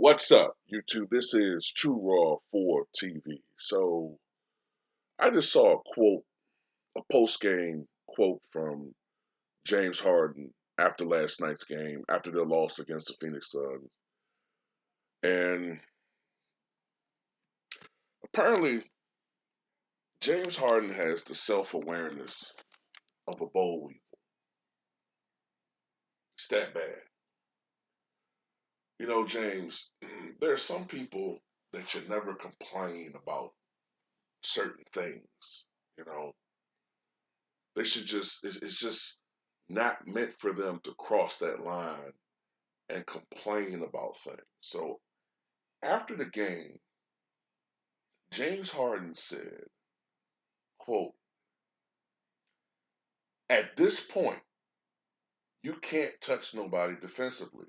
What's up, YouTube? This is Too Raw for TV. So I just saw a quote, a post-game quote from James Harden after last night's game, after their loss against the Phoenix Suns. And apparently, James Harden has the self-awareness of a boll weevil. It's that bad. You know, James, there are some people that should never complain about certain things. You know, they should just, it's just not meant for them to cross that line and complain about things. So after the game, James Harden said, quote, at this point, you can't touch nobody defensively,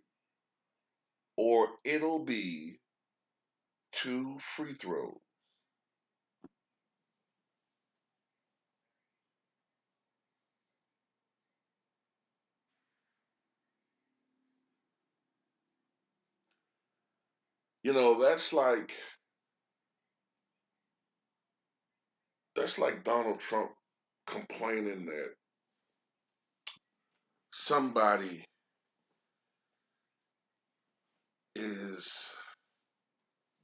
or it'll be two free throws. You know, that's like Donald Trump complaining that somebody is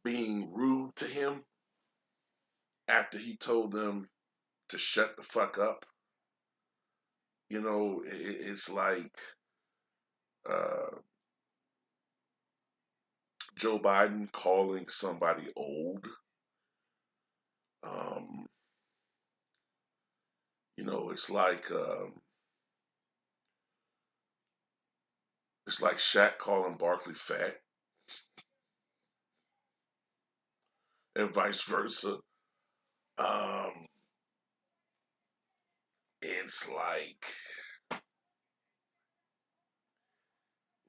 being rude to him after he told them to shut the fuck up. You know, it's like uh, Joe Biden calling somebody old. Um, you know, it's like Shaq calling Barkley fat, and vice versa. Um, it's like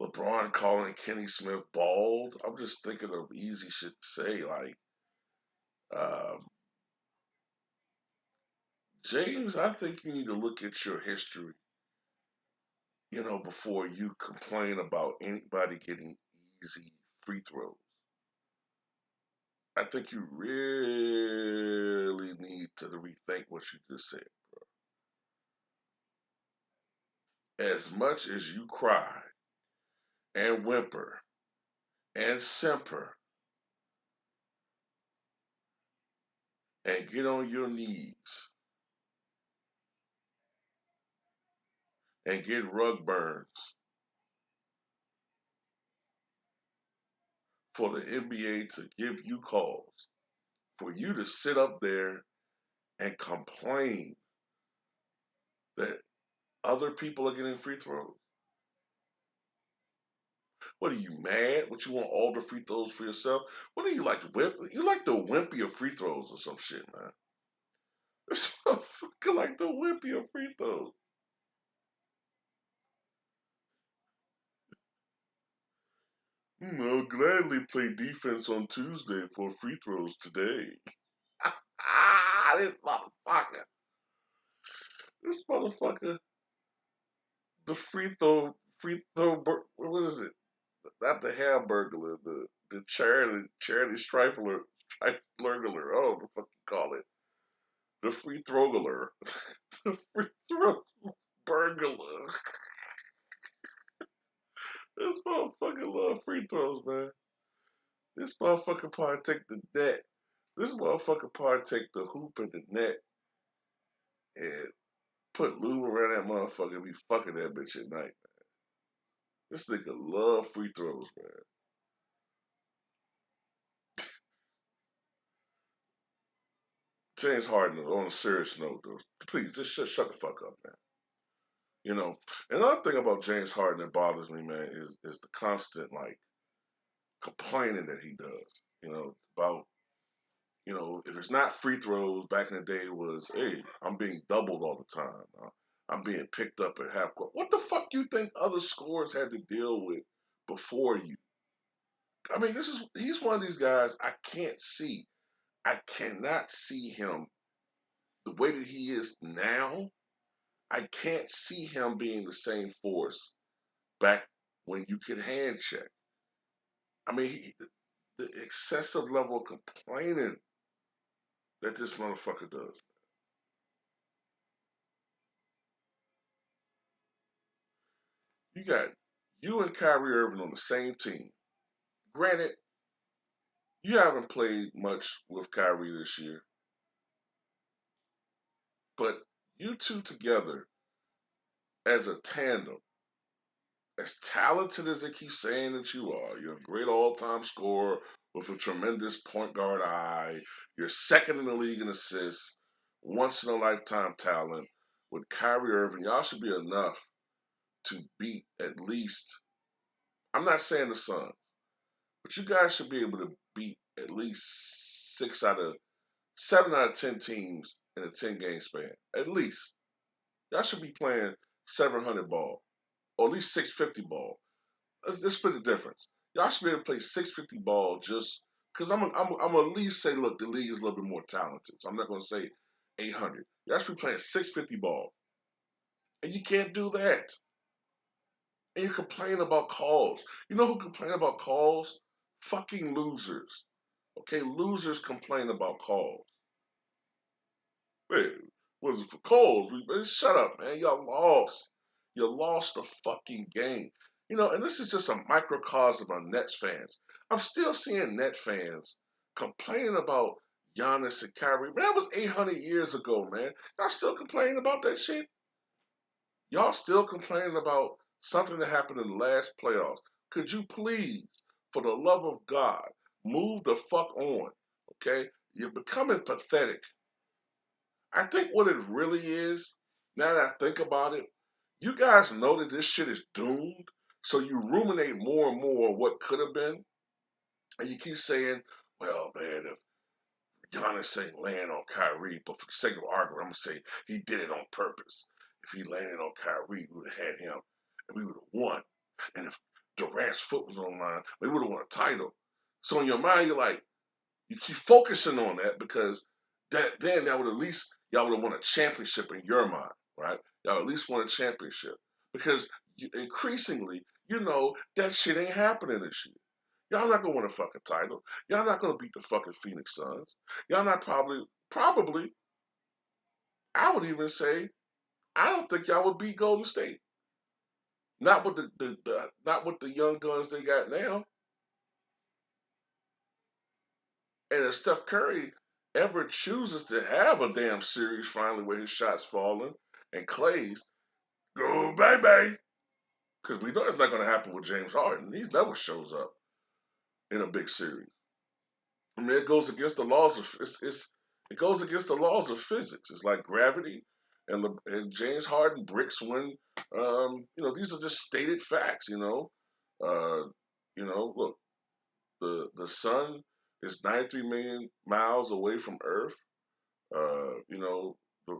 LeBron calling Kenny Smith bald. I'm just thinking of easy shit to say. Like um, James, I think you need to look at your history. You know, before you complain about anybody getting easy free throws. I think you really need to rethink what you just said. As much as you cry and whimper and simper and get on your knees and get rug burns for the NBA to give you calls, for you to sit up there and complain that other people are getting free throws. What are you mad? What you want all the free throws for yourself? What do you like to whip? You like the wimpy of free throws or some shit, man. This motherfucker like the wimpy of free throws. I'll gladly play defense on Tuesday for free throws today. This motherfucker. This motherfucker. The what is it? Not the hamburglar, the charity stripler, striplergler. Oh, what the fuck you call it? The free throwler. The free throw burglar. This motherfucker love free throws, man. This motherfucker probably take the net. This motherfucker probably take the hoop and the net and put lube around that motherfucker and be fucking that bitch at night. This nigga love free throws, man. James Harden, on a serious note, though, please just shut the fuck up, man. You know, another thing about James Harden that bothers me, man, is the constant like complaining that he does. You know, about if it's not free throws, back in the day it was, hey, I'm being doubled all the time. I'm being picked up at half court. What the fuck you think other scorers had to deal with before you? I mean, he's one of these guys I can't see. I cannot see him the way that he is now. I can't see him being the same force back when you could hand check. I mean, the excessive level of complaining that this motherfucker does. You got you and Kyrie Irving on the same team. Granted, you haven't played much with Kyrie this year, but you two together as a tandem, as talented as they keep saying that you are, you're a great all-time scorer with a tremendous point guard eye. You're second in the league in assists, once in a lifetime talent. With Kyrie Irving, y'all should be enough to beat at least. I'm not saying the Suns, but you guys should be able to beat at least 7 out of 10 teams in a 10-game span. At least y'all should be playing 700 ball or at least 650 ball. Let's split the difference. Y'all should be able to play 650 ball just because I'm gonna at least say, look, the league is a little bit more talented. So I'm not gonna say 800. Y'all should be playing 650 ball, and you can't do that. And you complain about calls. You know who complain about calls? Fucking losers. Okay, losers complain about calls. Man, was it for calls? Shut up, man. Y'all lost. You lost the fucking game. And this is just a microcosm of Nets fans. I'm still seeing Net fans complaining about Giannis and Kyrie. Man, that was 800 years ago, man. Y'all still complaining about that shit? Y'all still complaining about something that happened in the last playoffs. Could you please, for the love of God, move the fuck on? Okay? You're becoming pathetic. I think what it really is, now that I think about it, you guys know that this shit is doomed. So you ruminate more and more what could have been. And you keep saying, well, man, if Giannis ain't laying on Kyrie, but for the sake of argument, I'm going to say he did it on purpose. If he landed on Kyrie, we would have had him and we would have won. And if Durant's foot was on the line, we would have won a title. So in your mind, you're like, you keep focusing on that because that would at least y'all would have won a championship in your mind, right? Y'all at least won a championship because increasingly, that shit ain't happening this year. Y'all not gonna win a fucking title. Y'all not gonna beat the fucking Phoenix Suns. Y'all not probably. I would even say I don't think y'all would beat Golden State. Not with not with the young guns they got now. And if Steph Curry ever chooses to have a damn series finally where his shots falling and Clay's, go bang bang. Because we know it's not going to happen with James Harden. He never shows up in a big series. I mean, it goes against the laws of it goes against the laws of physics. It's like gravity, and James Harden bricks when these are just stated facts. Look, the sun is 93 million miles away from Earth. The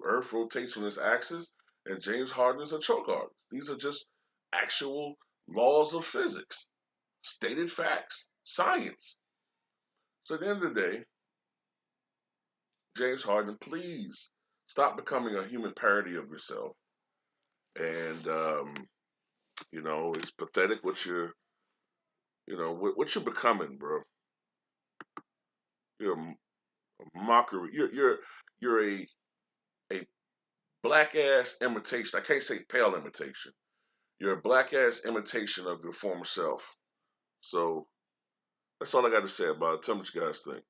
Earth rotates on its axis, and James Harden is a choke artist. These are just actual laws of physics, stated facts, science. So at the end of the day, James Harden, please stop becoming a human parody of yourself. And it's pathetic what you're becoming, bro. You're a mockery. You're a black ass imitation. I can't say pale imitation. You're a black ass imitation of your former self. So that's all I got to say about it. Tell me what you guys think.